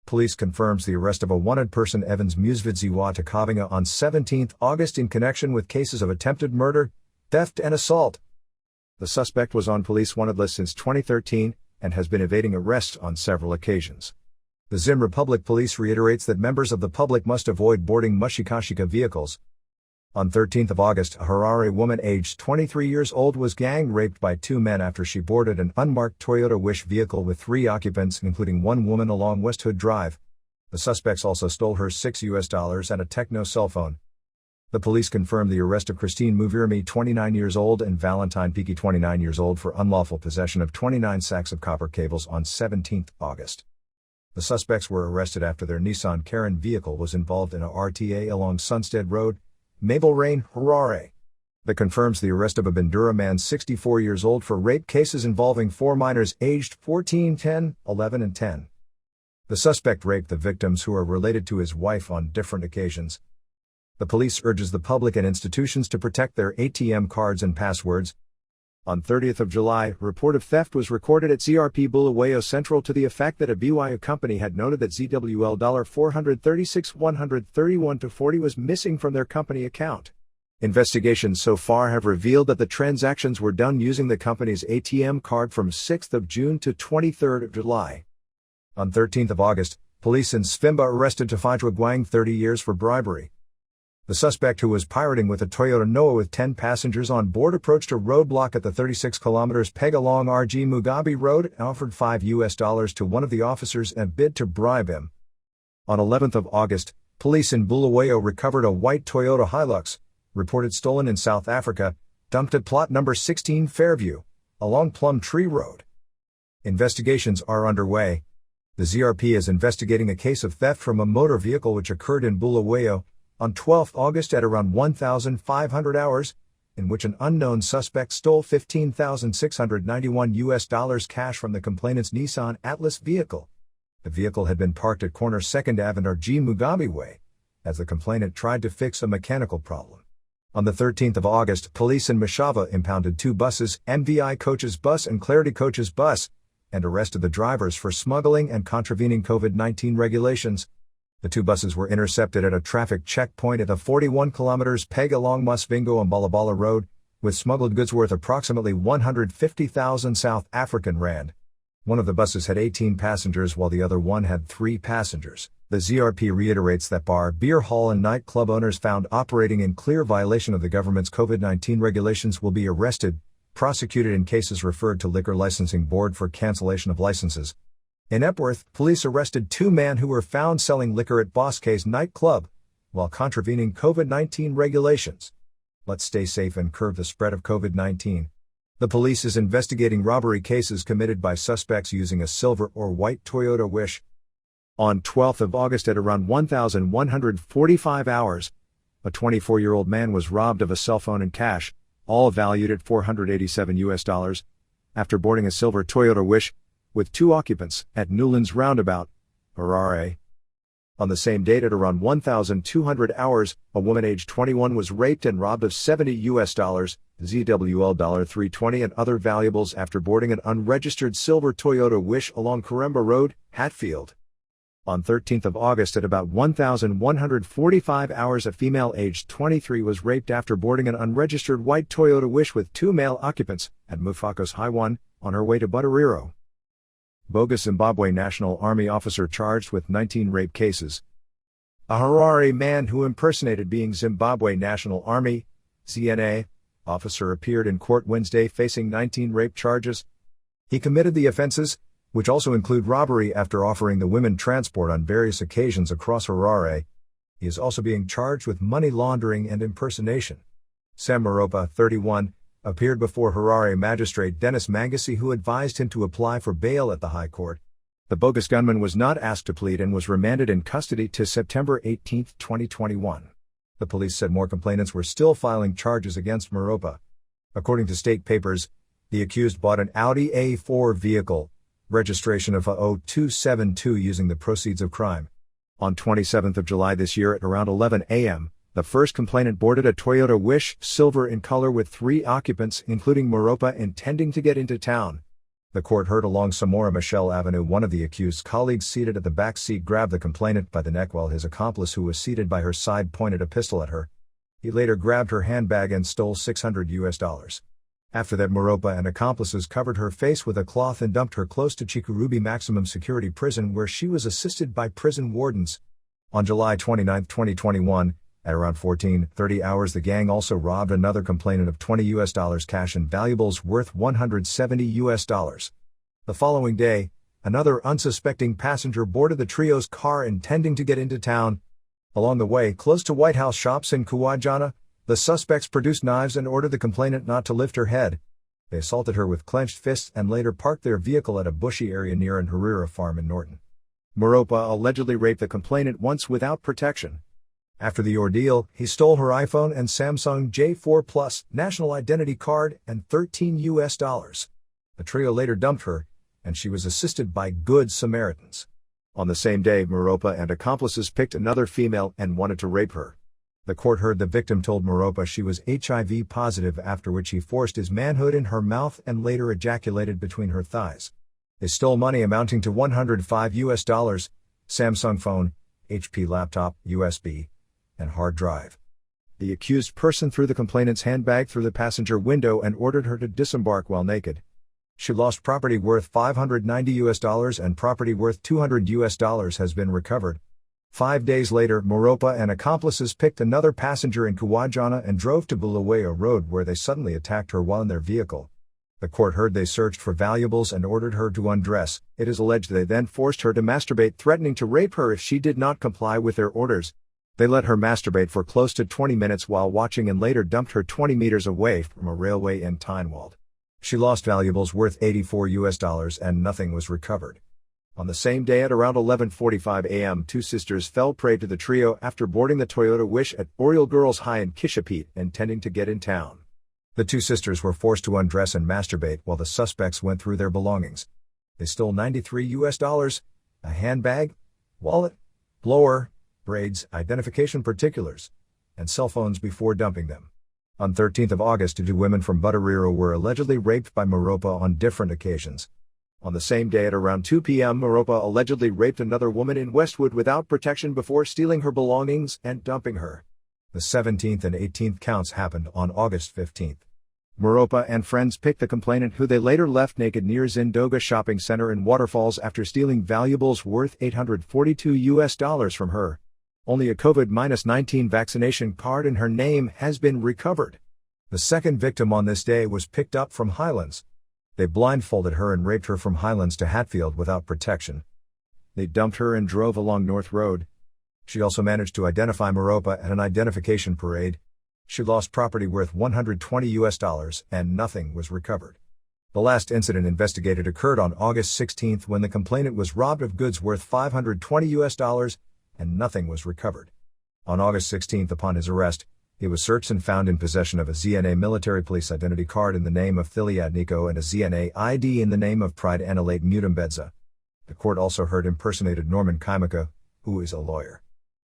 Police confirms the arrest of a wanted person Evans Musvidziwa Takavinga on 17 August in connection with cases of attempted murder, theft and assault. The suspect was on police wanted list since 2013 and has been evading arrest on several occasions. The Zim Republic Police reiterates that members of the public must avoid boarding mushikashika vehicles. On 13 August, a Harare woman aged 23 years old was gang raped by two men after she boarded an unmarked Toyota Wish vehicle with 3 occupants, including one woman, along West Hood Drive. The suspects also stole her $6 and a Techno cell phone. The police confirmed the arrest of Christine Muvirimi, 29 years old, and Valentine Piki, 29 years old, for unlawful possession of 29 sacks of copper cables on 17 August. The suspects were arrested after their Nissan Karen vehicle was involved in a RTA along Sunstead Road, Mabel Rain, Harare. That confirms the arrest of a Bandura man, 64 years old, for rape cases involving 4 minors aged 14, 10, 11 and 10. The suspect raped the victims, who are related to his wife, on different occasions. The police urges the public and institutions to protect their ATM cards and passwords. On 30th July, a report of theft was recorded at ZRP Bulawayo Central to the effect that a BYU company had noted that ZWL $436,131.40 was missing from their company account. Investigations so far have revealed that the transactions were done using the company's ATM card from 6th June to 23rd July. On 13th August, police in Svimba arrested Tafajwa Gwang, 30 years, for bribery. The suspect, who was pirating with a Toyota Noah with 10 passengers on board, approached a roadblock at the 36 km peg along RG Mugabe Road and offered $5 to one of the officers in a bid to bribe him. On 11th August, police in Bulawayo recovered a white Toyota Hilux, reported stolen in South Africa, dumped at plot number 16 Fairview, along Plum Tree Road. Investigations are underway. The ZRP is investigating a case of theft from a motor vehicle which occurred in Bulawayo on 12 August at around 1,500 hours, in which an unknown suspect stole $15,691 cash from the complainant's Nissan Atlas vehicle. The vehicle had been parked at corner 2nd Ave and RG Mugabe Way, as the complainant tried to fix a mechanical problem. On the 13th of August, police in Mashava impounded 2 buses, MVI Coaches Bus and Clarity Coaches Bus, and arrested the drivers for smuggling and contravening COVID-19 regulations. The 2 buses were intercepted at a traffic checkpoint at the 41 km peg along Musvingo and Balabala Road, with smuggled goods worth approximately 150,000 South African rand. One of the buses had 18 passengers while the other one had 3 passengers. The ZRP reiterates that bar, beer hall and nightclub owners found operating in clear violation of the government's COVID-19 regulations will be arrested, prosecuted, in cases referred to Liquor Licensing Board for cancellation of licenses. In Epworth, police arrested 2 men who were found selling liquor at Bosque's nightclub, while contravening COVID-19 regulations. Let's stay safe and curb the spread of COVID-19. The police is investigating robbery cases committed by suspects using a silver or white Toyota Wish. On 12th August at around 1,145 hours, a 24-year-old man was robbed of a cell phone and cash, all valued at $487, after boarding a silver Toyota Wish with 2 occupants at Newlands Roundabout, Harare. On the same date at around 1,200 hours, a woman aged 21 was raped and robbed of $70, ZWL $320 and other valuables after boarding an unregistered silver Toyota Wish along Karemba Road, Hatfield. On 13th August at about 1,145 hours, a female aged 23 was raped after boarding an unregistered white Toyota Wish with 2 male occupants at Mufakos High 1 on her way to Butariro. Bogus Zimbabwe National Army officer charged with 19 rape cases. A Harare man who impersonated being Zimbabwe National Army (ZNA) officer appeared in court Wednesday facing 19 rape charges. He committed the offenses, which also include robbery, after offering the women transport on various occasions across Harare. He is also being charged with money laundering and impersonation. Sam Maropa, 31, appeared before Harare magistrate Dennis Mangasi, who advised him to apply for bail at the High Court. The bogus gunman was not asked to plead and was remanded in custody to September 18, 2021. The police said more complainants were still filing charges against Maropa. According to state papers, the accused bought an Audi A4 vehicle, registration of A0272, using the proceeds of crime. On 27th July this year at around 11 a.m., the first complainant boarded a Toyota Wish, silver in color, with 3 occupants, including Maropa, intending to get into town. The court heard along Samora Machel Avenue one of the accused's colleagues seated at the back seat grabbed the complainant by the neck while his accomplice who was seated by her side pointed a pistol at her. He later grabbed her handbag and stole $600. After that, Moropa and accomplices covered her face with a cloth and dumped her close to Chikurubi Maximum Security Prison where she was assisted by prison wardens. On July 29, 2021, at around 14:30 hours, the gang also robbed another complainant of $20 cash and valuables worth $170. The following day, another unsuspecting passenger boarded the trio's car intending to get into town. Along the way, close to White House shops in Kuwajana, the suspects produced knives and ordered the complainant not to lift her head. They assaulted her with clenched fists and later parked their vehicle at a bushy area near an Harare farm in Norton. Moropa allegedly raped the complainant once without protection. After the ordeal, he stole her iPhone and Samsung J4 Plus, national identity card, and $13. The trio later dumped her, and she was assisted by Good Samaritans. On the same day, Moropa and accomplices picked another female and wanted to rape her. The court heard the victim told Moropa she was HIV positive, after which he forced his manhood in her mouth and later ejaculated between her thighs. They stole money amounting to $105, Samsung phone, HP laptop, USB, and hard drive. The accused person threw the complainant's handbag through the passenger window and ordered her to disembark while naked. She lost property worth $590 and property worth $200 has been recovered. 5 days later, Moropa and accomplices picked another passenger in Kuwajana and drove to Bulawayo Road where they suddenly attacked her while in their vehicle. The court heard they searched for valuables and ordered her to undress. It is alleged they then forced her to masturbate, threatening to rape her if she did not comply with their orders. They let her masturbate for close to 20 minutes while watching and later dumped her 20 meters away from a railway in Tynewald. She lost valuables worth $84 and nothing was recovered. On the same day at around 11:45 a.m., two sisters fell prey to the trio after boarding the Toyota Wish at Oriole Girls High in Kishapit, intending to get in town. The two sisters were forced to undress and masturbate while the suspects went through their belongings. They stole $93, a handbag, wallet, blower, braids, identification particulars, and cell phones before dumping them. On 13th of August, two women from Butariro were allegedly raped by Moropa on different occasions. On the same day at around 2 p.m., Moropa allegedly raped another woman in Westwood without protection before stealing her belongings and dumping her. The 17th and 18th counts happened on August 15th. Moropa and friends picked the complainant, who they later left naked near Zindoga Shopping Center in Waterfalls after stealing valuables worth $842 from her. Only a COVID-19 vaccination card in her name has been recovered. The second victim on this day was picked up from Highlands. They blindfolded her and raped her from Highlands to Hatfield without protection. They dumped her and drove along North Road. She also managed to identify Moropa at an identification parade. She lost property worth $120 and nothing was recovered. The last incident investigated occurred on August 16 when the complainant was robbed of goods worth $520 and nothing was recovered. On August 16, upon his arrest, he was searched and found in possession of a ZNA military police identity card in the name of Thiliad Nico and a ZNA ID in the name of Pride Anilate Mutambedza. The court also heard impersonated Norman Kaimaka, who is a lawyer.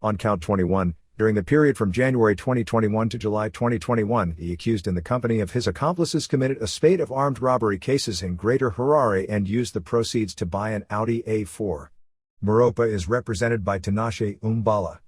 On count 21, during the period from January 2021 to July 2021, the accused in the company of his accomplices committed a spate of armed robbery cases in Greater Harare and used the proceeds to buy an Audi A4. Moropa is represented by Tinashe Umbala.